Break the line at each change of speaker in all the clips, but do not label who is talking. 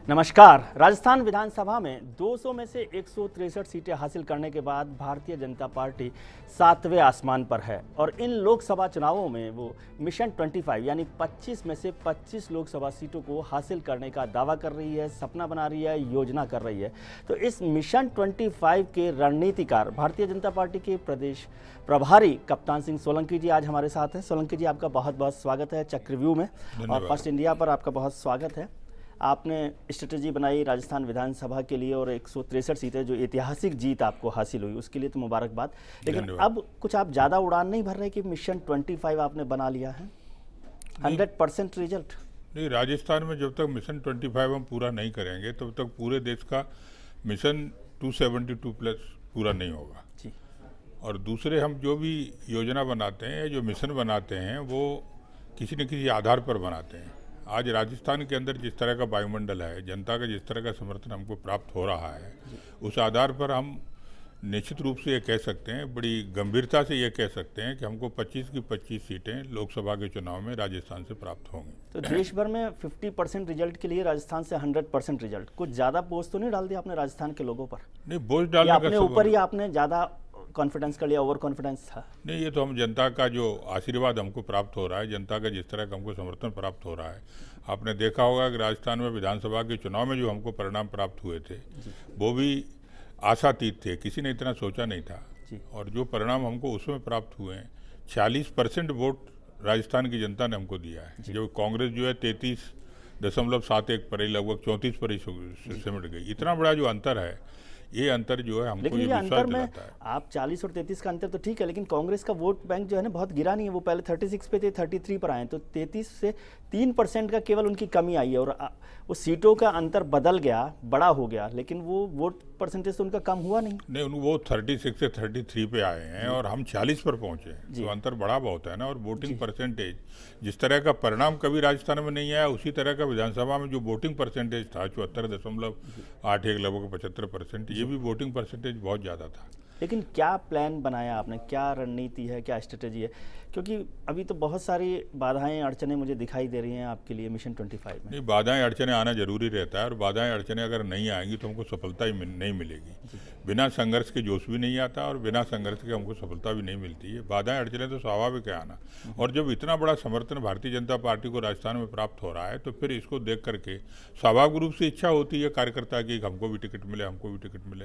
नमस्कार। राजस्थान विधानसभा में 200 में से 163 सीटें हासिल करने के बाद भारतीय जनता पार्टी 7वें आसमान पर है और इन लोकसभा चुनावों में वो मिशन 25 यानी 25 में से 25 लोकसभा सीटों को हासिल करने का दावा कर रही है, सपना बना रही है, योजना कर रही है। तो इस मिशन 25 के रणनीतिकार भारतीय जनता पार्टी के प्रदेश प्रभारी कप्तान सिंह सोलंकी जी आज हमारे साथ हैं। सोलंकी जी, आपका बहुत बहुत स्वागत है चक्रव्यूह में और फर्स्ट इंडिया पर आपका बहुत स्वागत है। आपने स्ट्रेटजी बनाई राजस्थान विधानसभा के लिए और 163 सीटें जो ऐतिहासिक जीत आपको हासिल हुई उसके लिए तो मुबारकबाद। लेकिन अब कुछ आप ज़्यादा उड़ान नहीं भर रहे कि मिशन 25 आपने बना लिया है, 100% रिजल्ट?
नहीं, राजस्थान में जब तक मिशन 25 हम पूरा नहीं करेंगे तब तक पूरे देश का मिशन 272 प्लस पूरा नहीं होगा
जी।
और दूसरे हम जो भी योजना बनाते हैं, जो मिशन बनाते हैं, वो किसी न किसी आधार पर बनाते हैं। आज राजस्थान के अंदर जिस तरह का वायुमंडल है, जनता का जिस तरह का समर्थन हमको प्राप्त हो रहा है, उस आधार पर हम निश्चित रूप से ये कह सकते हैं, बड़ी गंभीरता से ये कह सकते हैं कि हमको 25 की 25 सीटें लोकसभा के चुनाव में राजस्थान से प्राप्त होंगी।
तो देश भर में 50% रिजल्ट के लिए राजस्थान से 100% रिजल्ट, कुछ ज़्यादा बोझ तो नहीं डाल दिया आपने राजस्थान के लोगों पर?
नहीं, बोझ डालने
अपने ऊपर ही आपने ज़्यादा कॉन्फिडेंस कर लिया, ओवर कॉन्फिडेंस था?
नहीं, ये तो हम जनता का जो आशीर्वाद हमको प्राप्त हो रहा है, जनता का जिस तरह का हमको समर्थन प्राप्त हो रहा है, आपने देखा होगा कि राजस्थान में विधानसभा के चुनाव में जो हमको परिणाम प्राप्त हुए थे वो भी आशातीत थे, किसी ने इतना सोचा नहीं था। और जो परिणाम हमको उसमें प्राप्त हुए हैं, 46% वोट राजस्थान की जनता ने हमको दिया है। जो कांग्रेस जो है 33.71 पर ही लगभग 34 पर ही सिमट गई। इतना बड़ा जो अंतर है, ये अंतर जो है हमको ये विश्वास दिलाता है।
आप 40 और 33 का अंतर तो ठीक है, लेकिन कांग्रेस का वोट बैंक जो है ना बहुत गिरा नहीं है। वो पहले 36 पे थे, 33 पर आए, तो 33 से 3% का केवल उनकी कमी आई है और वो सीटों का अंतर बदल गया, बड़ा हो गया, लेकिन वो वोट परसेंटेज तो उनका कम हुआ नहीं।
वो 36 से 33 पे आए हैं और हम 40 पर पहुंचे हैं, तो अंतर बड़ा बहुत है ना। और वोटिंग परसेंटेज, जिस तरह का परिणाम कभी राजस्थान में नहीं आया, उसी तरह का विधानसभा में जो वोटिंग परसेंटेज था 74.81 लगभग 75%, ये भी वोटिंग परसेंटेज बहुत ज़्यादा था।
लेकिन क्या प्लान बनाया आपने, क्या रणनीति है, क्या स्ट्रेटजी है? क्योंकि अभी तो बहुत सारी बाधाएं अड़चने मुझे दिखाई दे रही हैं आपके लिए मिशन 25 में।
नहीं, बाधाएं अड़चने आना जरूरी रहता है और बाधाएं अड़चने अगर नहीं आएंगी तो हमको सफलता ही नहीं मिलेगी। बिना संघर्ष के जोश भी नहीं आता और बिना संघर्ष के हमको सफलता भी नहीं मिलती है। बाधाएं अड़चने तो स्वाभाविक है आना, और जब इतना बड़ा समर्थन भारतीय जनता पार्टी को राजस्थान में प्राप्त हो रहा है तो फिर इसको देख करके स्वाभाविक रूप से इच्छा होती है कार्यकर्ता की हमको भी टिकट मिले, हमको भी टिकट मिले।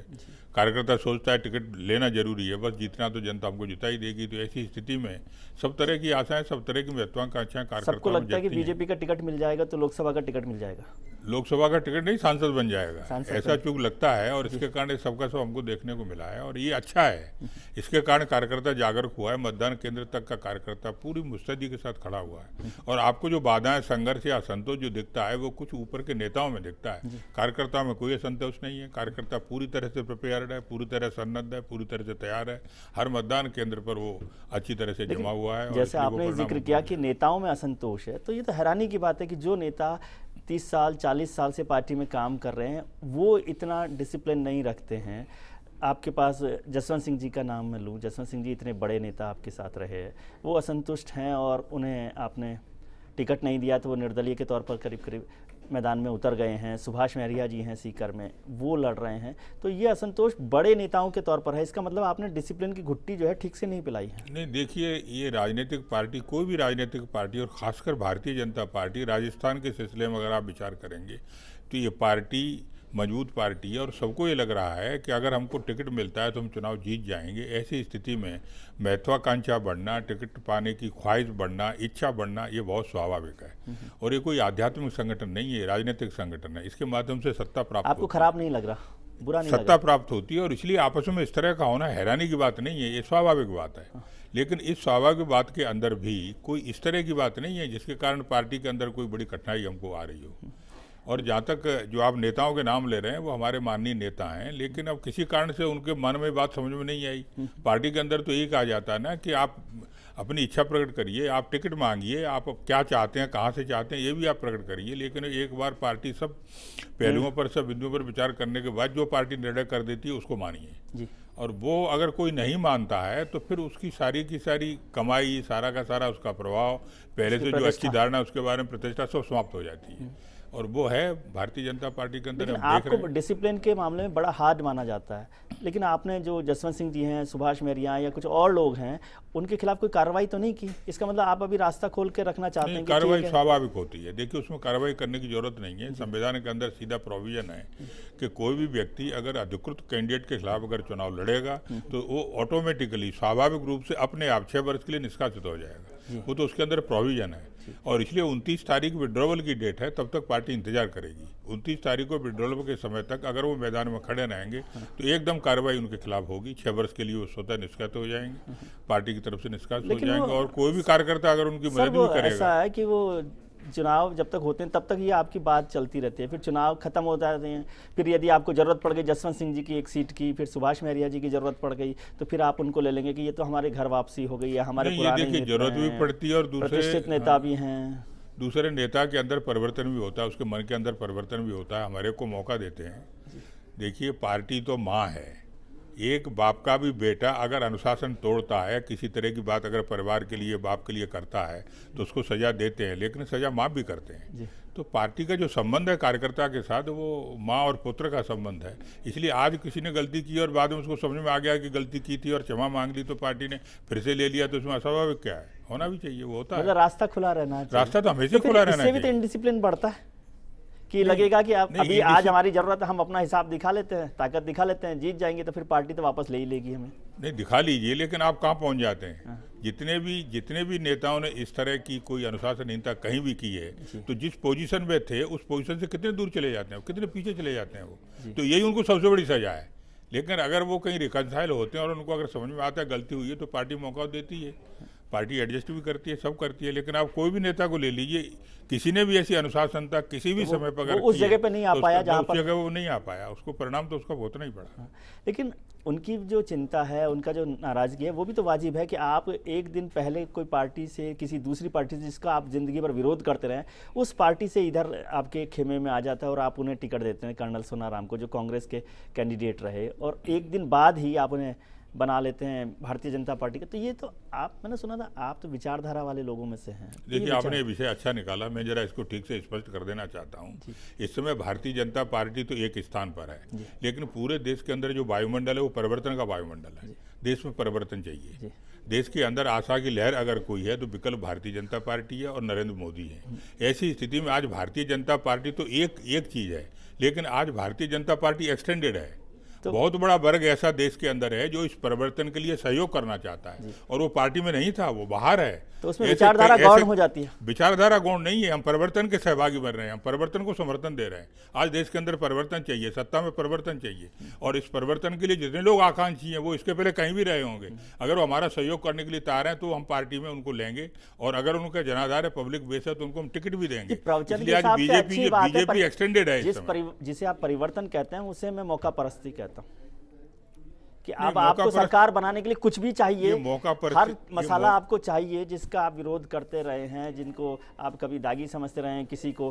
कार्यकर्ता सोचता है टिकट लेना जरूरी है, बस जीतना तो जनता हमको जिता ही देगी। तो ऐसी स्थिति में सब तरह की आशाएं, सब तरह की महत्वाकांक्षाएं कार्यकर्ताओं
सबको लगता है कि बीजेपी का टिकट मिल जाएगा तो लोकसभा का टिकट मिल जाएगा,
लोकसभा का टिकट नहीं, सांसद बन जाएगा, ऐसा चूक लगता है। और इसके कारण सबका सब हमको देखने को मिला है और ये अच्छा है। इसके कारण कार्यकर्ता जागरूक हुआ है, मतदान केंद्र तक का कार्यकर्ता पूरी मुस्तैदी के साथ खड़ा हुआ है। और आपको जो बाधाएं, संघर्ष या असंतोष जो दिखता है वो कुछ ऊपर के नेताओं में दिखता है, कार्यकर्ताओं में कोई असंतोष नहीं है। कार्यकर्ता पूरी तरह से प्रिपेयर्ड है, पूरी तरह सन्नद्ध है, पूरी तरह से तैयार है। हर मतदान केंद्र पर वो अच्छी तरह से जमा हुआ है।
जैसे आपने जिक्र किया कि नेताओं में असंतोष है, तो ये तो हैरानी की बात है कि जो नेता 30 साल 40 साल से पार्टी में काम कर रहे हैं वो इतना डिसिप्लिन नहीं रखते हैं। आपके पास जसवंत सिंह जी का नाम मैं लूँ, जसवंत सिंह जी इतने बड़े नेता आपके साथ रहे हैं, वो असंतुष्ट हैं और उन्हें आपने टिकट नहीं दिया तो वो निर्दलीय के तौर पर करीब करीब मैदान में उतर गए हैं। सुभाष महरिया जी हैं सीकर में, वो लड़ रहे हैं। तो ये असंतोष बड़े नेताओं के तौर पर है, इसका मतलब आपने डिसिप्लिन की घुट्टी जो है ठीक से नहीं पिलाई है।
नहीं, देखिए, ये राजनीतिक पार्टी, कोई भी राजनीतिक पार्टी और खासकर भारतीय जनता पार्टी, राजस्थान के सिलसिले में अगर आप विचार करेंगे तो ये पार्टी मजबूत पार्टी है और सबको ये लग रहा है कि अगर हमको टिकट मिलता है तो हम चुनाव जीत जाएंगे। ऐसी स्थिति में महत्वाकांक्षा बढ़ना, टिकट पाने की ख्वाहिश बढ़ना, इच्छा बढ़ना, ये बहुत स्वाभाविक है। और ये कोई आध्यात्मिक संगठन नहीं है, राजनीतिक संगठन है। इसके माध्यम से सत्ता प्राप्त,
आपको खराब नहीं लग रहा, बुरा नहीं
सत्ता प्राप्त होती है और इसलिए आपस में इस तरह का होना हैरानी की बात नहीं है, ये स्वाभाविक बात है। लेकिन इस स्वाभाविक बात के अंदर भी कोई इस तरह की बात नहीं है जिसके कारण पार्टी के अंदर कोई बड़ी कठिनाई हमको आ रही हो। और जहाँ तक जो आप नेताओं के नाम ले रहे हैं वो हमारे माननीय नेता हैं, लेकिन अब किसी कारण से उनके मन में बात समझ में नहीं आई। पार्टी के अंदर तो यही कहा जाता है ना कि आप अपनी इच्छा प्रकट करिए, आप टिकट मांगिए, आप क्या चाहते हैं, कहाँ से चाहते हैं, ये भी आप प्रकट करिए। लेकिन एक बार पार्टी सब पहलुओं पर, सब बिंदुओं पर विचार करने के बाद जो पार्टी निर्णय कर देती है उसको मानिए। और वो अगर कोई नहीं मानता है तो फिर उसकी सारी की सारी कमाई, सारा का सारा उसका प्रभाव, पहले से जो अच्छी धारणा उसके बारे में प्रतिष्ठा सब समाप्त हो जाती है। और वो है भारतीय जनता पार्टी के अंदर।
लेकिन
हम देख रहे
आपको
हैं
डिसिप्लिन के मामले में बड़ा हार्ड माना जाता है, लेकिन आपने जो जसवंत सिंह जी हैं, सुभाष मेहरिया या कुछ और लोग हैं, उनके खिलाफ कोई कार्रवाई तो नहीं की? इसका मतलब आप अभी रास्ता खोल के रखना चाहते हैं कि
कार्रवाई
ठीक है।
स्वाभाविक होती है। देखिए, उसमें कार्रवाई करने की जरूरत नहीं है। संविधान के अंदर सीधा प्रोविजन है कि कोई भी व्यक्ति अगर अधिकृत कैंडिडेट के खिलाफ अगर चुनाव लड़ेगा तो वो ऑटोमेटिकली स्वाभाविक रूप से अपने आप 6 वर्ष के लिए निष्कासित हो जाएगा। वो तो उसके अंदर प्रोविजन है। और इसलिए 29 तारीख विड्रॉवल की डेट है, तब तक पार्टी इंतजार करेगी। 29 तारीख को विड्रॉवल के समय तक अगर वो मैदान में खड़े रहेंगे तो एकदम कार्रवाई उनके खिलाफ होगी। 6 वर्ष के लिए वो स्वतः निष्कासित हो जाएंगे, पार्टी की तरफ से निष्कासित हो जाएंगे। और कोई भी कार्यकर्ता अगर उनकी मदद भी करेगा।
ऐसा है कि वो चुनाव जब तक होते हैं तब तक ये आपकी बात चलती रहती है, फिर चुनाव खत्म हो जाते हैं, फिर यदि आपको जरूरत पड़ गई जसवंत सिंह जी की एक सीट की, फिर सुभाष मेहरिया जी की जरूरत पड़ गई, तो फिर आप उनको ले लेंगे कि ये तो हमारे घर वापसी हो गई है, हमारे पुराने
देखिए जरूरत भी पड़ती है और
प्रतिष्ठित नेता भी हैं।
दूसरे नेता के अंदर परिवर्तन भी होता है, उसके मन के अंदर परिवर्तन भी होता है, हमारे को मौका देते हैं। देखिए, पार्टी तो माँ है। एक बाप का भी बेटा अगर अनुशासन तोड़ता है, किसी तरह की बात अगर परिवार के लिए, बाप के लिए करता है, तो उसको सजा देते हैं, लेकिन सजा माफ भी करते हैं। तो पार्टी का जो संबंध है कार्यकर्ता के साथ, वो माँ और पुत्र का संबंध है। इसलिए आज किसी ने गलती की और बाद में उसको समझ में आ गया कि गलती की थी और क्षमा मांग ली, तो पार्टी ने फिर से ले लिया, तो उसमें अस्वाभाविक क्या है? होना भी चाहिए, वो होता है।
मतलब रास्ता खुला रहना चाहिए।
रास्ता तो हमेशा खुला रहना चाहिए।
इससे भी तो इनडिसिप्लिन बढ़ता है कि लगेगा कि आप अभी आज हमारी जरूरत है, हम अपना हिसाब दिखा लेते हैं, ताकत दिखा लेते हैं, जीत जाएंगे तो फिर पार्टी तो वापस ले ही लेगी हमें।
नहीं, दिखा लीजिए, लेकिन आप कहाँ पहुंच जाते हैं? जितने भी नेताओं ने इस तरह की कोई अनुशासनहीनता कहीं भी की है, तो जिस पोजीशन में थे उस पोजीशन से कितने दूर चले जाते हैं, कितने पीछे चले जाते हैं वो। तो यही उनको सबसे बड़ी सजा है। लेकिन अगर वो कहीं रिकंसाइल होते हैं और उनको अगर समझ में आता है गलती हुई है, तो पार्टी मौका देती है, पार्टी एडजस्ट भी करती है, सब करती है। लेकिन आप कोई भी नेता को ले लीजिए, किसी ने भी ऐसी अनुशासनता किसी भी समय पर अगर
उस जगह पे नहीं आ पाया, जहाँ पर
उस जगह वो नहीं आ पाया, उसको परिणाम तो उसका भुगतना ही पड़ा।
लेकिन उनकी जो चिंता है, उनका जो नाराजगी है, वो भी तो वाजिब है कि आप एक दिन पहले कोई पार्टी से, किसी दूसरी पार्टी से जिसका आप जिंदगी भर विरोध करते रहे, उस पार्टी से इधर आपके खेमे में आ जाता है और आप उन्हें टिकट देते हैं, कर्नल सोनाराम को, जो कांग्रेस के कैंडिडेट रहे, और एक दिन बाद ही आप उन्हें बना लेते हैं भारतीय जनता पार्टी का। तो ये तो आप, मैंने सुना था आप तो विचारधारा वाले लोगों में से हैं।
देखिए, आपने विषय अच्छा निकाला, मैं जरा इसको ठीक से स्पष्ट कर देना चाहता हूँ। इस समय भारतीय जनता पार्टी तो एक स्थान पर है, लेकिन पूरे देश के अंदर जो वायुमंडल है वो परिवर्तन का वायुमंडल है। देश में परिवर्तन चाहिए। देश के अंदर आशा की लहर अगर कोई है तो विकल्प भारतीय जनता पार्टी है और नरेंद्र मोदी है। ऐसी स्थिति में आज भारतीय जनता पार्टी तो एक चीज़ है, लेकिन आज भारतीय जनता पार्टी एक्सटेंडेड है। तो बहुत बड़ा वर्ग ऐसा देश के अंदर है जो इस परिवर्तन के लिए सहयोग करना चाहता है, और वो पार्टी में नहीं था, वो बाहर है।
तो उसमें विचारधारा गौण हो जाती है।
विचारधारा गौण नहीं है, हम परिवर्तन के सहभागी बन रहे हैं, हम परिवर्तन को समर्थन दे रहे हैं। आज देश के अंदर परिवर्तन चाहिए, सत्ता में परिवर्तन चाहिए, और इस परिवर्तन के लिए जितने लोग आकांक्षी हैं वो इसके पहले कहीं भी रहे होंगे। अगर वो हमारा सहयोग करने के लिए तैयार हैं तो हम पार्टी में उनको लेंगे, और अगर उनका जनाधार है, पब्लिक बेस है, तो उनको हम टिकट भी देंगे।
इसलिए आज
बीजेपी एक्सटेंडेड है।
जिसे आप परिवर्तन कहते हैं उसे मैं मौका परस्ती कहता हूँ कि अब आपको सरकार बनाने के लिए कुछ भी चाहिए, हर मसाला आपको चाहिए जिसका आप विरोध करते रहे हैं, जिनको आप कभी दागी समझते रहे हैं, किसी को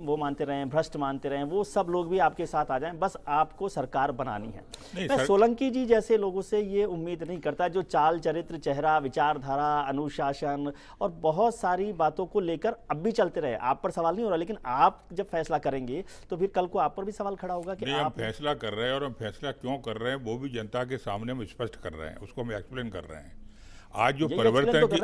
वो मानते रहे हैं, भ्रष्ट मानते रहे हैं, वो सब लोग भी आपके साथ आ जाएं, बस आपको सरकार बनानी है। मैं सोलंकी जी जैसे लोगों से ये उम्मीद नहीं करता, जो चाल चरित्र, चेहरा, विचारधारा, अनुशासन और बहुत सारी बातों को लेकर अब भी चलते रहे। आप पर सवाल नहीं हो रहा, लेकिन आप जब फैसला करेंगे तो फिर कल को आप पर भी सवाल खड़ा होगा कि
आप फैसला कर रहे हैं, और हम फैसला क्यों कर रहे हैं वो भी जनता के सामने हम स्पष्ट कर रहे हैं, उसको हम एक्सप्लेन कर रहे हैं। आज जो परिवर्तन की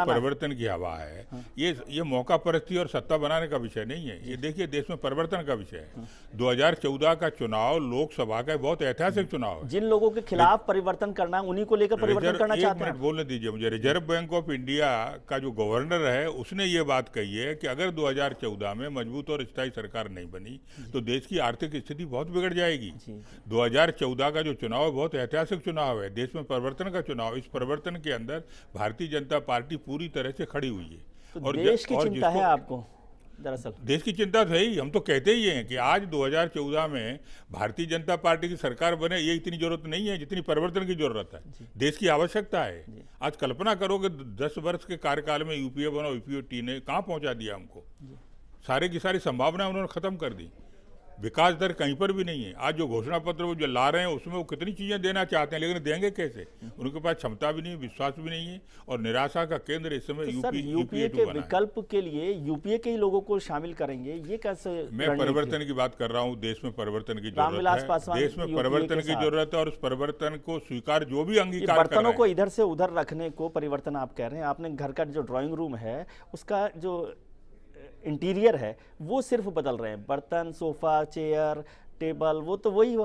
परिवर्तन की हवा है, ये मौका परस्ती और सत्ता बनाने का विषय नहीं है। ये देखिए, देश में परिवर्तन का विषय है। 2014 का चुनाव लोकसभा का बहुत ऐतिहासिक चुनाव है।
जिन लोगों के खिलाफ परिवर्तन करना है उन्हीं को लेकर परिवर्तन करना चाहते हैं।
बोलने दीजिए मुझे। रिजर्व बैंक ऑफ इंडिया का जो गवर्नर है उसने ये बात कही है कि अगर 2014 में मजबूत और स्थायी सरकार नहीं बनी तो देश की आर्थिक स्थिति बहुत बिगड़ जाएगी। 2014 का जो चुनाव है बहुत ऐतिहासिक चुनाव है, देश में परिवर्तन का चुनाव। इस परिवर्तन के अंदर भारतीय जनता पार्टी पूरी तरह से खड़ी हुई है।
तो और देश की चिंता है आपको? दरअसल
देश की चिंता तो है ही, हम तो कहते ही हैं कि आज 2014 में भारतीय जनता पार्टी की सरकार बने, ये इतनी जरूरत नहीं है जितनी परिवर्तन की जरूरत है। देश की आवश्यकता है। आज कल्पना करो कि 10 वर्ष के कार्यकाल में यूपीए बना, यूपीए ने कहाँ पहुंचा दिया हमको? सारे की सारी संभावनाएं उन्होंने खत्म कर दी। विकास दर कहीं पर भी नहीं है। आज जो घोषणा पत्र वो जो ला रहे हैं उसमें वो कितनी चीजें देना चाहते हैं, लेकिन देंगे कैसे? उनके पास क्षमता भी नहीं, विश्वास भी नहीं है, और निराशा का केंद्र इस समय
यूपीए के विकल्प के लिए यूपीए के ही लोगों को शामिल करेंगे, ये कैसे?
मैं परिवर्तन की बात कर रहा हूँ। देश में परिवर्तन की जरूरत है, देश में परिवर्तन की जरूरत है, और उस परिवर्तन को स्वीकार जो भी अंगीकार
बर्तनों को इधर से उधर रखने को परिवर्तन आप कह रहे हैं। आपने घर का जो ड्राइंग रूम है उसका जो इंटीरियर है वो सिर्फ बदल रहे हैं, बर्तन, सोफा, चेयर, टेबल, वो तो वही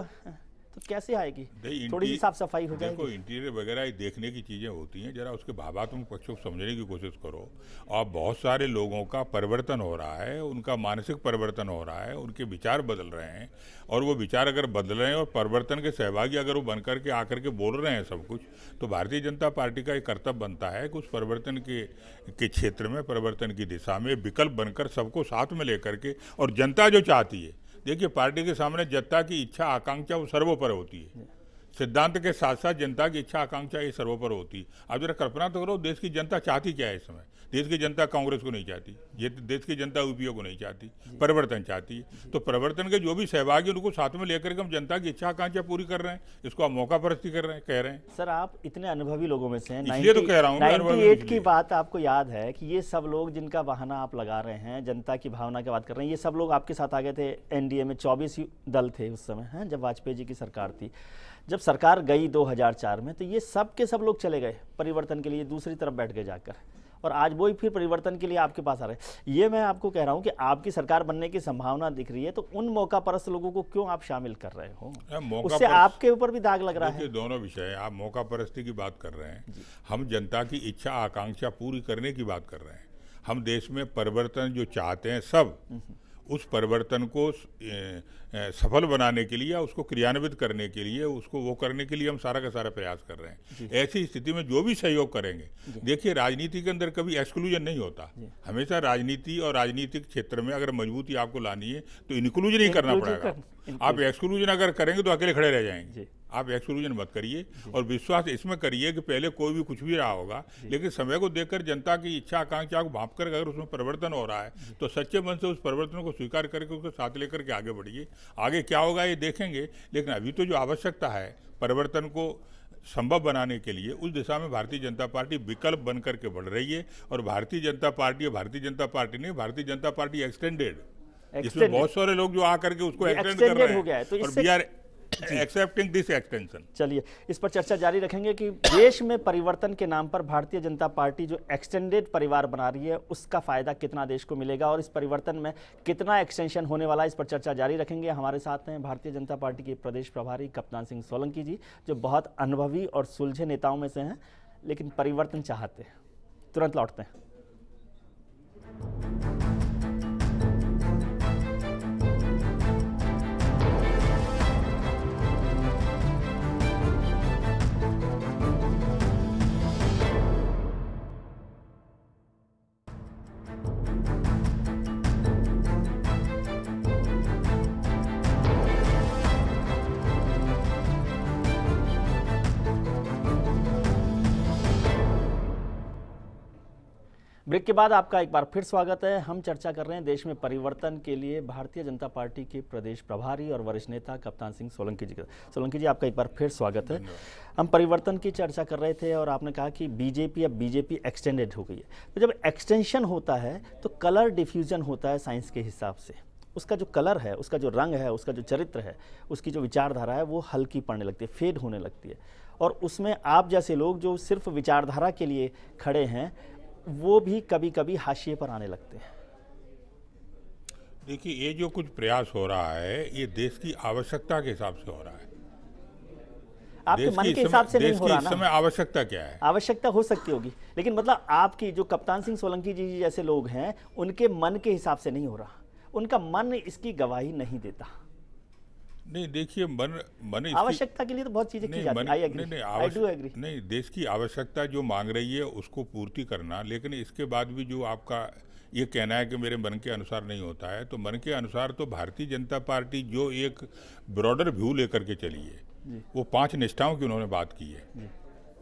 तो कैसे आएगी? थोड़ी सी साफ सफाई हो जाएगी।
देखो, इंटीरियर वगैरह देखने की चीजें होती हैं, जरा उसके भावात्मक पक्षों को समझने की कोशिश करो। और बहुत सारे लोगों का परिवर्तन हो रहा है, उनका मानसिक परिवर्तन हो रहा है, उनके विचार बदल रहे हैं, और वो विचार अगर बदल रहे हैं और परिवर्तन के सहभागी अगर वो बनकर के आकर के बोल रहे हैं सब कुछ, तो भारतीय जनता पार्टी का एक कर्तव्य बनता है कि उस परिवर्तन के क्षेत्र में, परिवर्तन की दिशा में विकल्प बनकर सबको साथ में लेकर के, और जनता जो चाहती है, देखिए पार्टी के सामने जनता की इच्छा आकांक्षा वो सर्वोपरि होती है। सिद्धांत के साथ साथ जनता की इच्छा आकांक्षा ये सर्वोपरि होती है। आप जरा कल्पना तो करो, देश की जनता चाहती क्या है इस समय? देश की जनता कांग्रेस को नहीं चाहती, ये देश की जनता यूपीए को नहीं चाहती, परिवर्तन चाहती है। तो परिवर्तन के जो भी सहभागी उनको साथ में लेकर के हम जनता की इच्छा आकांक्षा पूरी कर रहे हैं, इसको आप मौका परस्ती कर रहे हैं, कह रहे हैं।
सर, आप इतने अनुभवी लोगों में से हैं,
इसलिए तो कह रहा हूँ
98 की बात आपको याद है कि ये सब लोग जिनका बहाना आप लगा रहे हैं, जनता की भावना की बात कर रहे हैं, ये सब लोग आपके साथ आ गए थे। एनडीए में 24 दल थे उस समय, हैं, जब वाजपेयी जी की सरकार थी। जब सरकार गई 2004 में, तो ये सब के सब लोग चले गए परिवर्तन के लिए, दूसरी तरफ बैठ गए जाकर, और आज वो ही फिर परिवर्तन के लिए आपके पास आ रहे हैं। ये मैं आपको कह रहा हूँ कि आपकी सरकार बनने की संभावना दिख रही है, तो उन मौका परस्त लोगों को क्यों आप शामिल कर रहे हो? उससे आपके ऊपर भी दाग लग रहा है।
दोनों विषय, आप मौका परस्ती की बात कर रहे हैं, हम जनता की इच्छा आकांक्षा पूरी करने की बात कर रहे हैं। हम देश में परिवर्तन जो चाहते हैं सब, उस परिवर्तन को सफल बनाने के लिए, उसको क्रियान्वित करने के लिए, उसको वो करने के लिए हम सारा का सारा प्रयास कर रहे हैं। ऐसी स्थिति में जो भी सहयोग करेंगे, देखिए राजनीति के अंदर कभी एक्सक्लूजन नहीं होता। हमेशा राजनीति और राजनीतिक क्षेत्र में अगर मजबूती आपको लानी है तो इंक्लूजन ही करना पड़ेगा। आप एक्सक्लूजन अगर करेंगे तो अकेले खड़े रह जाएंगे। आप एक्सक्लूजन मत करिए, और विश्वास इसमें करिए कि पहले कोई भी कुछ भी रहा होगा, लेकिन समय को देखकर जनता की इच्छा आकांक्षा को भांप कर अगर उसमें परिवर्तन हो रहा है तो सच्चे मन से उस परिवर्तन को स्वीकार करके उसको साथ लेकर के आगे बढ़िए। आगे क्या होगा ये देखेंगे, लेकिन अभी तो जो आवश्यकता है परिवर्तन को संभव बनाने के लिए, उस दिशा में भारतीय जनता पार्टी विकल्प बन करके बढ़ रही है। और भारतीय जनता पार्टी नहीं, भारतीय जनता पार्टी एक्सटेंडेड, जिसमें बहुत सारे लोग जो आकर के उसको एक्सटेंड कर रहे हैं, और we are accepting this extension.
चलिए, इस पर चर्चा जारी रखेंगे कि देश में परिवर्तन के नाम पर भारतीय जनता पार्टी जो एक्सटेंडेड परिवार बना रही है, उसका फायदा कितना देश को मिलेगा, और इस परिवर्तन में कितना एक्सटेंशन होने वाला है, इस पर चर्चा जारी रखेंगे। हमारे साथ हैं भारतीय जनता पार्टी के प्रदेश प्रभारी कप्तान सिंह सोलंकी जी, जो बहुत अनुभवी और सुलझे नेताओं में से हैं, लेकिन परिवर्तन चाहते हैं। तुरंत लौटते हैं। ब्रेक के बाद आपका एक बार फिर स्वागत है। हम चर्चा कर रहे हैं देश में परिवर्तन के लिए भारतीय जनता पार्टी के प्रदेश प्रभारी और वरिष्ठ नेता कप्तान सिंह सोलंकी जी। सोलंकी जी, आपका एक बार फिर स्वागत है। हम परिवर्तन की चर्चा कर रहे थे और आपने कहा कि बीजेपी अब बीजेपी एक्सटेंडेड हो गई है। तो जब एक्सटेंशन होता है तो कलर डिफ्यूजन होता है साइंस के हिसाब से। उसका जो कलर है, उसका जो रंग है, उसका जो चरित्र है, उसकी जो विचारधारा है, वो हल्की पड़ने लगती है, फेड होने लगती है। और उसमें आप जैसे लोग जो सिर्फ विचारधारा के लिए खड़े हैं, वो भी कभी कभी हाशिए पर आने लगते हैं।
देखिए, ये जो कुछ प्रयास हो रहा है, ये देश की आवश्यकता के हिसाब से हो रहा है।
आपके मन के हिसाब से नहीं हो रहा ना।
इस समय आवश्यकता क्या है?
आवश्यकता हो सकती होगी, लेकिन मतलब आपकी जो कप्तान सिंह सोलंकी जी जैसे लोग हैं, उनके मन के हिसाब से नहीं हो रहा। उनका मन इसकी गवाही नहीं देता।
नहीं, देखिए, मन
आवश्यकता के लिए तो बहुत चीजें की जाती है। I agree.
नहीं, देश की आवश्यकता जो मांग रही है उसको पूर्ति करना, लेकिन इसके बाद भी जो आपका ये कहना है कि मेरे मन के अनुसार नहीं होता है, तो मन के अनुसार तो भारतीय जनता पार्टी जो एक ब्रॉडर व्यू लेकर के चली है, वो 5 निष्ठाओं की उन्होंने बात की है।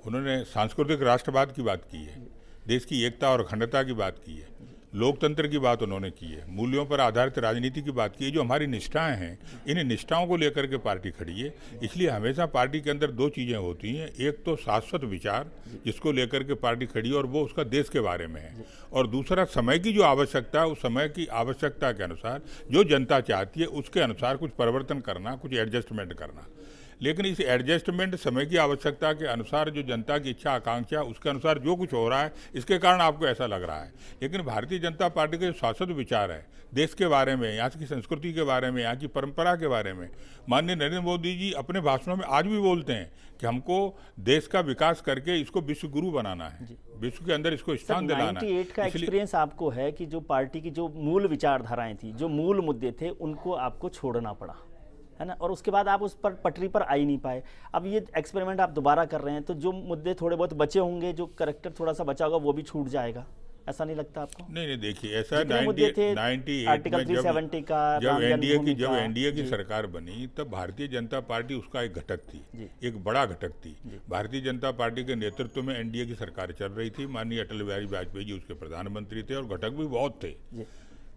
उन्होंने सांस्कृतिक राष्ट्रवाद की बात की है, देश की एकता और अखंडता की बात की है, लोकतंत्र की बात उन्होंने की है, मूल्यों पर आधारित राजनीति की बात की है। जो हमारी निष्ठाएं हैं, इन निष्ठाओं को लेकर के पार्टी खड़ी है। इसलिए हमेशा पार्टी के अंदर दो चीज़ें होती हैं, एक तो शाश्वत विचार जिसको लेकर के पार्टी खड़ी है और वो उसका देश के बारे में है, और दूसरा समय की जो आवश्यकता है, उस समय की आवश्यकता के अनुसार जो जनता चाहती है उसके अनुसार कुछ परिवर्तन करना, कुछ एडजस्टमेंट करना। लेकिन इस एडजस्टमेंट समय की आवश्यकता के अनुसार, जो जनता की इच्छा आकांक्षा, उसके अनुसार जो कुछ हो रहा है, इसके कारण आपको ऐसा लग रहा है। लेकिन भारतीय जनता पार्टी के जो शाश्वत विचार है देश के बारे में, यहाँ की संस्कृति के बारे में, यहाँ की परंपरा के बारे में, माननीय नरेंद्र मोदी जी अपने भाषणों में आज भी बोलते हैं कि हमको देश का विकास करके इसको विश्व गुरु बनाना है, विश्व के अंदर इसको स्थान दिलाना है।
98 का एक्सपीरियंस आपको है कि जो पार्टी की जो मूल विचारधाराएं थी, जो मूल मुद्दे थे, उनको आपको छोड़ना पड़ा, है ना, और उसके बाद आप उस पर पटरी पर आ ही नहीं पाए। अब ये एक्सपेरिमेंट आप दोबारा कर रहे हैं, तो जो मुद्दे थोड़े बहुत बचे होंगे, जो करेक्टर थोड़ा सा बचा होगा, वो भी छूट जाएगा, ऐसा नहीं लगता आपको?
नहीं, देखिए ऐसा
98 आर्टिकल 370 का,
जब एनडीए की सरकार बनी तब भारतीय जनता पार्टी उसका एक घटक थी, एक बड़ा घटक थी। भारतीय जनता पार्टी के नेतृत्व में एनडीए की सरकार चल रही थी, माननीय अटल बिहारी वाजपेयी जी उसके प्रधानमंत्री थे, और घटक भी बहुत थे,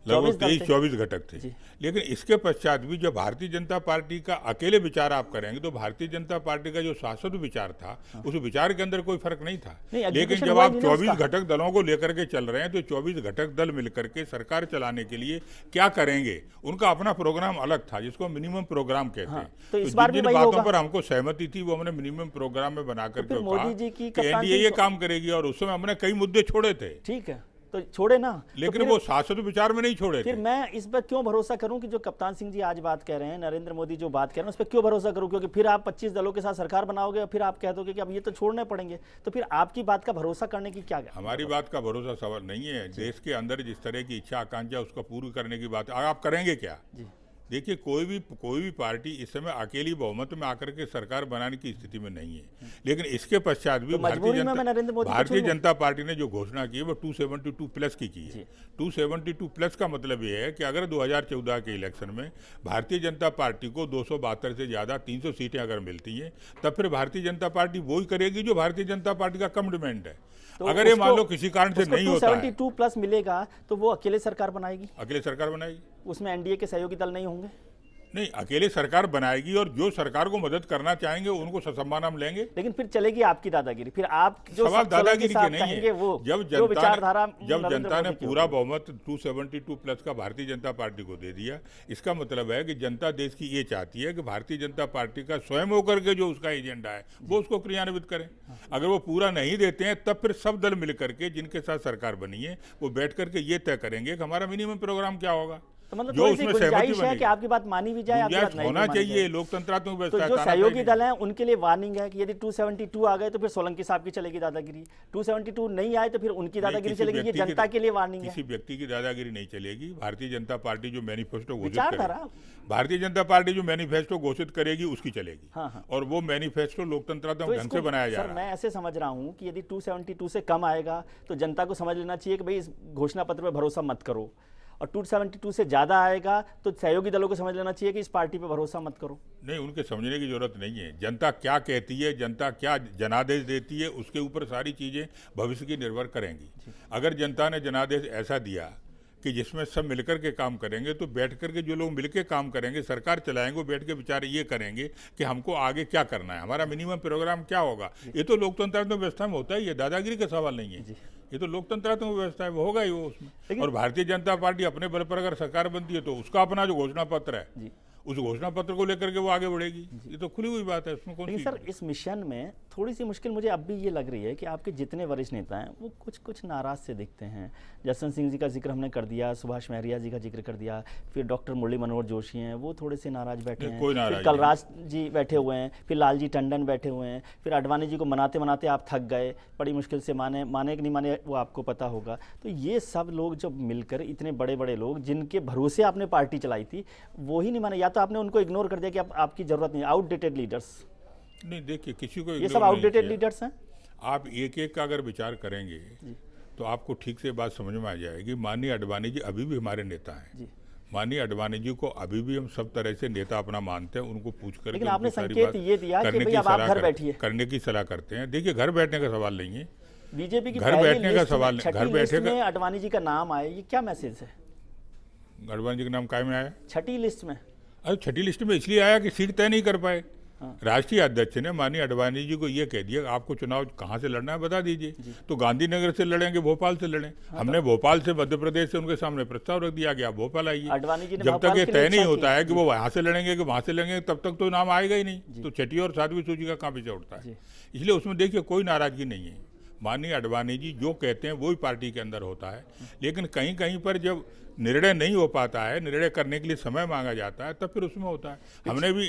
लगभग 23-24 घटक थे। लेकिन इसके पश्चात भी जब भारतीय जनता पार्टी का अकेले विचार आप करेंगे, तो भारतीय जनता पार्टी का जो शाश्वत विचार था, उस विचार के अंदर कोई फर्क नहीं था। लेकिन जब आप 24 घटक दलों को लेकर के चल रहे हैं, तो 24 घटक दल मिलकर के सरकार चलाने के लिए क्या करेंगे, उनका अपना प्रोग्राम अलग था, जिसको मिनिमम प्रोग्राम कहते हैं। तो जिन बातों पर हमको सहमति थी वो हमने मिनिमम प्रोग्राम में बना करके कहा कि एनडीए ये काम करेगी, और उस समय हमने कई मुद्दे छोड़े थे।
ठीक है, तो छोड़े ना,
लेकिन वो शाश्वत विचार में नहीं छोड़े।
फिर मैं इस पर क्यों भरोसा करूं कि जो कप्तान सिंह जी आज बात कह रहे हैं, नरेंद्र मोदी जो बात कह रहे हैं, उस पर क्यों भरोसा करूं? क्योंकि फिर आप 25 दलों के साथ सरकार बनाओगे और फिर आप कह दोगे कि अब ये तो छोड़ने पड़ेंगे, तो फिर आपकी बात का भरोसा करने की क्या?
हमारी बात का भरोसा सवाल नहीं है। देश के अंदर जिस तरह की इच्छा आकांक्षा उसको पूरी करने की बात, आप करेंगे क्या? देखिए, कोई भी पार्टी इस समय अकेली बहुमत में आकर के सरकार बनाने की स्थिति में नहीं है। लेकिन इसके पश्चात भी भारतीय जनता पार्टी ने जो घोषणा की है वो 272 प्लस की है। 272 प्लस का मतलब ये है कि अगर 2014 के इलेक्शन में भारतीय जनता पार्टी को 272 से ज़्यादा 300 सीटें अगर मिलती हैं, तब फिर भारतीय जनता पार्टी वही करेगी जो भारतीय जनता पार्टी का कमिटमेंट है। तो अगर ये मान लो किसी कारण से नहीं होता है,
272 प्लस मिलेगा, तो वो अकेले सरकार बनाएगी?
अकेले सरकार बनाएगी,
उसमें एनडीए के सहयोगी दल नहीं होंगे?
नहीं, अकेले सरकार बनाएगी, और जो सरकार को मदद करना चाहेंगे उनको ससम्मान हम लेंगे।
लेकिन फिर चलेगी आपकी दादागिरी। फिर आप जो
सवाल दादागिरी के नहीं है।
वो
जब जनता ने पूरा बहुमत 272 प्लस का भारतीय जनता पार्टी को दे दिया, इसका मतलब है कि जनता देश की ये चाहती है कि भारतीय जनता पार्टी का स्वयं होकर के जो उसका एजेंडा है वो उसको क्रियान्वित करें। अगर वो पूरा नहीं देते हैं, तब फिर सब दल मिल करके जिनके साथ सरकार बनी है वो बैठ करके ये तय करेंगे कि हमारा मिनिमम प्रोग्राम क्या होगा।
तो मतलब जो उसमें सहमति है कि आपकी बात मानी भी जाए, आपकी बात नहीं
होना चाहिए, लोकतंत्रात्मक व्यवस्था।
तो जो सहयोगी दल हैं उनके लिए वार्निंग है कि यदि 272 आ गए तो फिर सोलंकी साहब की चलेगी दादागिरी, 272 नहीं आए तो फिर उनकी दादागिरी चलेगी। ये जनता के लिए वार्निंग है,
किसी व्यक्ति की दादागिरी नहीं चलेगी। भारतीय जनता पार्टी जो मैनिफेस्टो भारतीय जनता पार्टी जो मैनिफेस्टो घोषित करेगी उसकी चलेगी। और वो मैनिफेस्टो लोकतंत्रात्मक ढंग से बनाया जा रहा है।
मैं ऐसे समझ रहा हूँ कि यदि 272 से कम आएगा तो जनता को समझ लेना चाहिए कि भाई इस घोषणा पत्र पर भरोसा मत करो, और 272 से ज़्यादा आएगा तो सहयोगी दलों को समझ लेना चाहिए कि इस पार्टी पे भरोसा मत करो।
नहीं, उनके समझने की जरूरत नहीं है। जनता क्या कहती है, जनता क्या जनादेश देती है, उसके ऊपर सारी चीज़ें भविष्य की निर्भर करेंगी। अगर जनता ने जनादेश ऐसा दिया कि जिसमें सब मिलकर के काम करेंगे, तो बैठ कर के जो लोग मिलकर काम करेंगे, सरकार चलाएंगे, वो बैठ के विचार ये करेंगे कि हमको आगे क्या करना है, हमारा मिनिमम प्रोग्राम क्या होगा। ये तो लोकतंत्रात्मक व्यवस्था में होता ही है, दादागिरी का सवाल नहीं है। ये तो लोकतंत्रात्मक व्यवस्था है, वो होगा ही वो उसमें। और भारतीय जनता पार्टी अपने बल पर अगर सरकार बनती है तो उसका अपना जो घोषणा पत्र है, उस घोषणा पत्र को लेकर के वो आगे बढ़ेगी। ये तो खुली हुई बात है, उसमें कौन सी।
सर, इस मिशन में थोड़ी सी मुश्किल मुझे अब भी ये लग रही है कि आपके जितने वरिष्ठ नेता हैं वो कुछ नाराज से दिखते हैं। जसवंत सिंह जी का जिक्र हमने कर दिया, सुभाष महरिया जी का जिक्र कर दिया, फिर डॉक्टर मुरली मनोहर जोशी हैं, वो थोड़े से नाराज बैठे हैं, फिर कलराज जी बैठे हुए हैं, फिर लालजी टंडन बैठे हुए हैं, फिर अडवाणी जी को मनाते मनाते आप थक गए, बड़ी मुश्किल से माने कि नहीं माने वो आपको पता होगा। तो ये सब लोग जब मिलकर, इतने बड़े बड़े लोग जिनके भरोसे आपने पार्टी चलाई थी, वो ही नहीं माने, या तो आपने उनको इग्नोर कर दिया कि अब आपकी जरूरत नहीं। Outdated leaders.
नहीं, देखिए, किसी को
ये सब आउटडेटेड लीडर्स हैं।
आप एक एक का अगर विचार करेंगे तो आपको ठीक से बात समझ में आ जाएगी। माननीय अडवाणी जी अभी भी हमारे नेता हैं। माननीय अडवाणी जी को अभी भी हम सब तरह से नेता अपना मानते हैं, उनको पूछ कर,
लेकिन आपने संकेत ये दिया कि भाई अब आप घर बैठिए,
करने की सलाह करते हैं। देखिए, घर बैठने का सवाल नहीं है।
बीजेपी की
घर
पहली
बैठने का
लिस्ट में,
सवाल नहीं,
छठी
घर
लिस्ट
बैठे
में आडवाणी जी का नाम आया, ये क्या मैसेज है?
आडवाणी जी का नाम काय में आया?
छठी लिस्ट में।
अरे छठी लिस्ट में इसलिए आया कि सीट तय नहीं कर पाए।
हाँ।
राष्ट्रीय अध्यक्ष ने माननीय आडवाणी जी को ये कह दिया आपको चुनाव कहाँ से लड़ना है बता दीजिए, तो गांधीनगर से लड़ेंगे, भोपाल से लड़ें। हमने भोपाल से, मध्य प्रदेश से उनके सामने प्रस्ताव रख दिया कि आप भोपाल आइए।
आडवाणी जी ने
जब तक
भोपाल
ये
के लिए
तय नहीं
इच्छा
होता
की।
है कि वो वहाँ से लड़ेंगे कि वहाँ से लड़ेंगे, तब तक तो नाम आएगा ही नहीं। तो छठी और सातवीं सूची का कहाँ पीछे उठता है? इसलिए उसमें देखिए कोई नाराजगी नहीं है। माननीय आडवाणी जी जो कहते हैं वही पार्टी के अंदर होता है, लेकिन कहीं कहीं पर जब निर्णय नहीं हो पाता है, निर्णय करने के लिए समय मांगा जाता है, तब फिर उसमें होता है।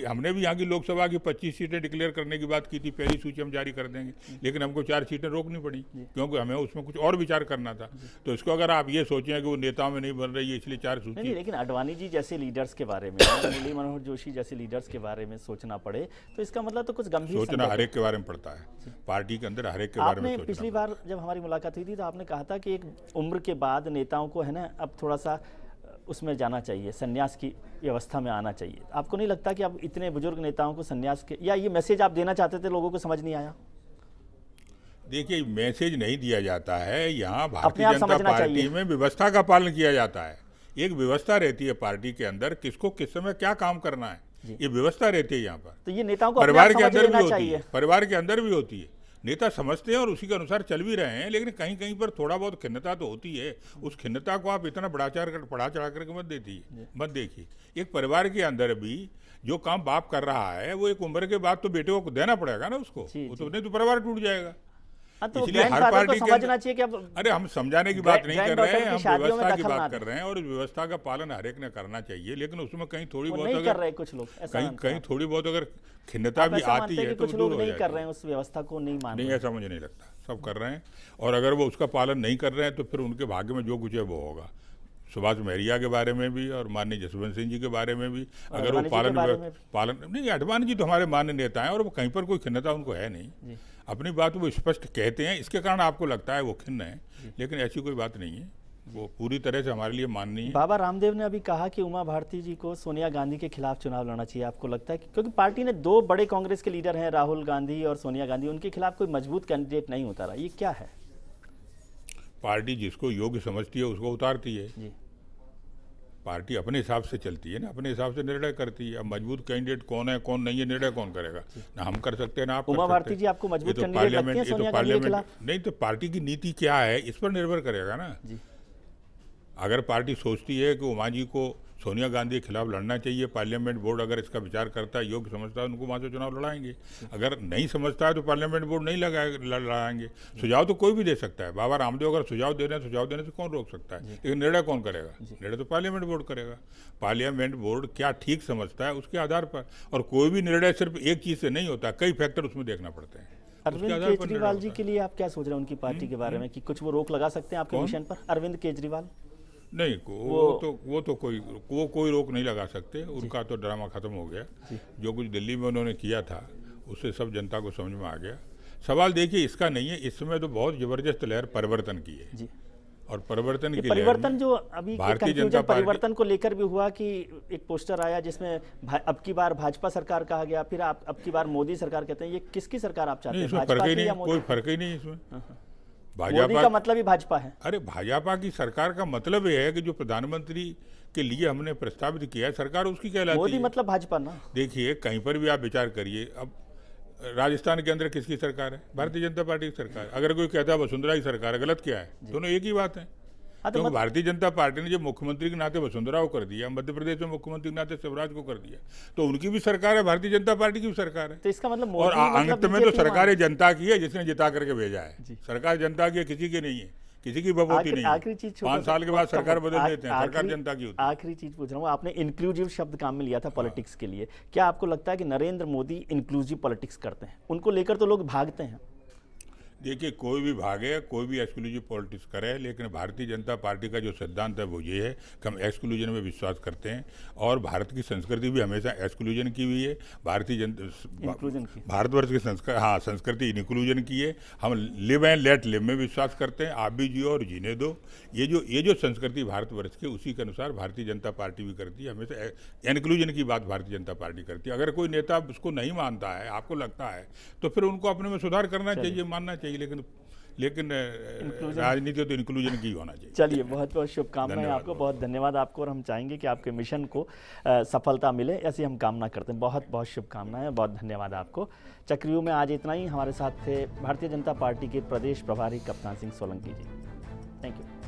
हमने भी यहाँ की लोकसभा की 25 सीटें डिक्लेयर करने की बात की थी, पहली सूची हम जारी कर देंगे, लेकिन हमको 4 सीटें रोकनी पड़ी क्योंकि हमें उसमें कुछ और विचार करना था। तो इसको अगर आप ये सोचें कि वो नेताओं में नहीं बन रही है इसलिए 4 सूची।
नहीं, लेकिन आडवाणी जी जैसे लीडर्स के बारे में, मुरली मनोहर जोशी जैसे लीडर्स के बारे में सोचना पड़े तो इसका मतलब तो कुछ गंभीर
सोचना हर एक के बारे में पड़ता है, पार्टी के अंदर हर एक के बारे में
आपने
सोचना।
पिछली बार जब हमारी मुलाकात हुई थी तो आपने कहा था कि एक उम्र के बाद नेताओं को है ना अब थोड़ा सा उसमें जाना चाहिए, संन्यास की व्यवस्था में आना चाहिए। आपको नहीं लगता कि अब इतने बुजुर्ग नेताओं को संन्यास के, या ये मैसेज आप देना चाहते थे, लोगों को समझ नहीं आया?
देखिए मैसेज नहीं दिया जाता है, यहाँ भारतीय
आप
जनता
समझना
पार्टी
चाहिए।
में व्यवस्था का पालन किया जाता है। एक व्यवस्था रहती है पार्टी के अंदर, किसको किस समय क्या काम करना है, ये व्यवस्था रहती है यहाँ पर।
तो ये नेताओं को अपने
परिवार
आप
के
समझ
अंदर भी
लेना
होती
चाहिए।
है, परिवार के अंदर भी होती है। नेता समझते हैं और उसी के अनुसार चल भी रहे हैं, लेकिन कहीं कहीं पर थोड़ा बहुत खिन्नता तो होती है। उस खिन्नता को आप इतना बढ़ा चढ़ा करके मत देखिए। एक परिवार के अंदर भी जो काम बाप कर रहा है वो एक उम्र के बाद तो बेटे को देना पड़ेगा ना उसको, वो तो नहीं तो परिवार टूट जाएगा।
तो
इसलिए हर
grandfather
पार्टी
को
के
समझना चाहिए कि अब
अरे हम समझाने की बात नहीं कर रहे हैं, हम
शादियों में
व्यवस्था की
दखल ना
बात
दें।
कर रहे हैं, और व्यवस्था का पालन हर एक ने करना चाहिए, लेकिन उसमें कहीं थोड़ी
वो
बहुत
नहीं कर
अगर
रहे कुछ लोग, ऐसा
कहीं
मानते हैं
कहीं थोड़ी बहुत अगर खिन्नता
आप
भी
ऐसा
आती
मानते हैं
है
कि
तो
कुछ
वो
लोग
दूर हो
नहीं कर
जाती
रहे
है।
हैं, उस व्यवस्था को नहीं मान
नहीं,
रहे?
ऐसा मुझे नहीं लगता, सब कर रहे हैं, और अगर वो उसका पालन नहीं कर रहे हैं तो फिर उनके भाग्य में जो कुछ है वो होगा। सुभाष महरिया के बारे में भी और माननीय जसवंत सिंह जी के बारे में भी, अगर वो पालन नहीं, आडवाणी जी तो हमारे मान्य नेता हैं और वो कहीं पर कोई खिन्नता उनको है नहीं, अपनी बात वो स्पष्ट कहते हैं, इसके कारण आपको लगता है वो खिन्न है, लेकिन ऐसी कोई बात नहीं है, वो पूरी तरह से हमारे लिए माननीय है।
बाबा रामदेव ने अभी कहा कि उमा भारती जी को सोनिया गांधी के खिलाफ चुनाव लड़ना चाहिए। आपको लगता है कि क्योंकि पार्टी ने 2 बड़े कांग्रेस के लीडर हैं, राहुल गांधी और सोनिया गांधी, उनके खिलाफ कोई मजबूत कैंडिडेट नहीं होता रहा, ये क्या है?
पार्टी जिसको योग्य समझती है उसको उतारती है
जी।
पार्टी अपने हिसाब से चलती है ना, अपने हिसाब से निर्णय करती है। अब मजबूत कैंडिडेट कौन है कौन नहीं है निर्णय कौन करेगा? ना हम कर सकते हैं ना आप कर सकते हैं।
उमा भारती जी आपको मजबूत कैंडिडेट लगती हैं सोनिया गांधी के खिलाफ?
नहीं, तो पार्टी की नीति क्या है इस पर निर्भर करेगा ना। अगर पार्टी सोचती है कि उमा जी को सोनिया गांधी के खिलाफ लड़ना चाहिए, पार्लियामेंट बोर्ड अगर इसका विचार करता है, योग्य समझता है, उनको वहाँ से चुनाव लड़ाएंगे। अगर नहीं समझता है तो पार्लियामेंट बोर्ड नहीं लड़ाएंगे। सुझाव तो कोई भी दे सकता है, बाबा रामदेव अगर सुझाव दे रहे हैं, सुझाव देने से कौन रोक सकता है, लेकिन निर्णय कौन करेगा? निर्णय तो पार्लियामेंट बोर्ड करेगा। पार्लियामेंट बोर्ड क्या ठीक समझता है उसके आधार पर, और कोई भी निर्णय सिर्फ एक चीज़ से नहीं होता, कई फैक्टर उसमें देखना पड़ते हैं।
अरविंद केजरीवाल जी के लिए आप क्या सोच रहे हैं उनकी पार्टी के बारे में, कि कुछ वो रोक लगा सकते हैं आपके मिशन पर? अरविंद केजरीवाल
नहीं, वो तो कोई रोक नहीं लगा सकते, उनका तो ड्रामा खत्म हो गया। जो कुछ दिल्ली में उन्होंने किया था उससे सब जनता को समझ में आ गया। सवाल देखिए इसका नहीं है, इस समय तो बहुत जबरदस्त लहर परिवर्तन की है जी। और परिवर्तन की
परिवर्तन जो अभी भारतीय जनता परिवर्तन को लेकर भी हुआ कि एक पोस्टर आया जिसमें अब की बार भाजपा सरकार कहा गया, फिर आप अब की बार मोदी सरकार कहते हैं। ये किसकी सरकार आप चाहते हैं?
कोई फर्क ही नहीं इसमें।
भाजपा का मतलब ही भाजपा है।
अरे भाजपा की सरकार का मतलब ये है कि जो प्रधानमंत्री के लिए हमने प्रस्तावित किया है सरकार उसकी कहलाती है।
मोदी मतलब भाजपा ना।
देखिए कहीं पर भी आप विचार करिए, अब राजस्थान के अंदर किसकी सरकार है? भारतीय जनता पार्टी की सरकार। अगर कोई कहता है वसुंधरा की सरकार है, गलत क्या है? दोनों एक ही बात है। क्योंकि भारतीय जनता पार्टी ने जो मुख्यमंत्री के नाते वसुंधरा को कर दिया, मध्य प्रदेश में मुख्यमंत्री के नाते शिवराज को कर दिया, तो उनकी भी सरकार है, भारतीय जनता पार्टी की भी सरकार है।
तो इसका मतलब
और अंत में तो सरकार जनता की है जिसने जिता करके भेजा है। सरकार जनता की है, किसी की नहीं है, किसी की बपोती नहीं है।
आखिरी चीज
5 साल के बाद सरकार बदल देते हैं, सरकार जनता की होती है।
आखिरी चीज पूछ रहा हूँ, आपने इंक्लूसिव शब्द काम में लिया था पॉलिटिक्स के लिए, क्या आपको लगता है कि नरेंद्र मोदी इंक्लूसिव पॉलिटिक्स करते हैं? उनको लेकर तो लोग भागते हैं।
देखिए कोई भी भागे, कोई भी एक्सक्लूसिव पॉलिटिक्स करे, लेकिन भारतीय जनता पार्टी का जो सिद्धांत है वो ये है कि हम एक्सक्लूजन में विश्वास करते हैं, और भारत की संस्कृति भी हमेशा एक्सक्लूजन की हुई है। भारतवर्ष की संस्कृति इंक्लूजन की है। हम लिव एंड लेट लिव में विश्वास करते हैं, आप भी जियो और जीने दो। ये जो संस्कृति भारतवर्ष की, उसी के अनुसार भारतीय जनता पार्टी भी करती है। हमेशा इंक्लूजन की बात भारतीय जनता पार्टी करती है। अगर कोई नेता उसको नहीं मानता है, आपको लगता है, तो फिर उनको अपने में सुधार करना चाहिए, मानना चाहिए, लेकिन राजनीति तो इंक्लूजन की होना चाहिए।
चलिए, बहुत बहुत शुभकामनाएं आपको, बहुत धन्यवाद आपको, और हम चाहेंगे कि आपके मिशन को सफलता मिले, ऐसी हम कामना करते हैं। बहुत बहुत शुभकामनाएं, बहुत धन्यवाद आपको। चक्रव्यूह में आज इतना ही। हमारे साथ थे भारतीय जनता पार्टी के प्रदेश प्रभारी कप्तान सिंह सोलंकी जी। Thank you.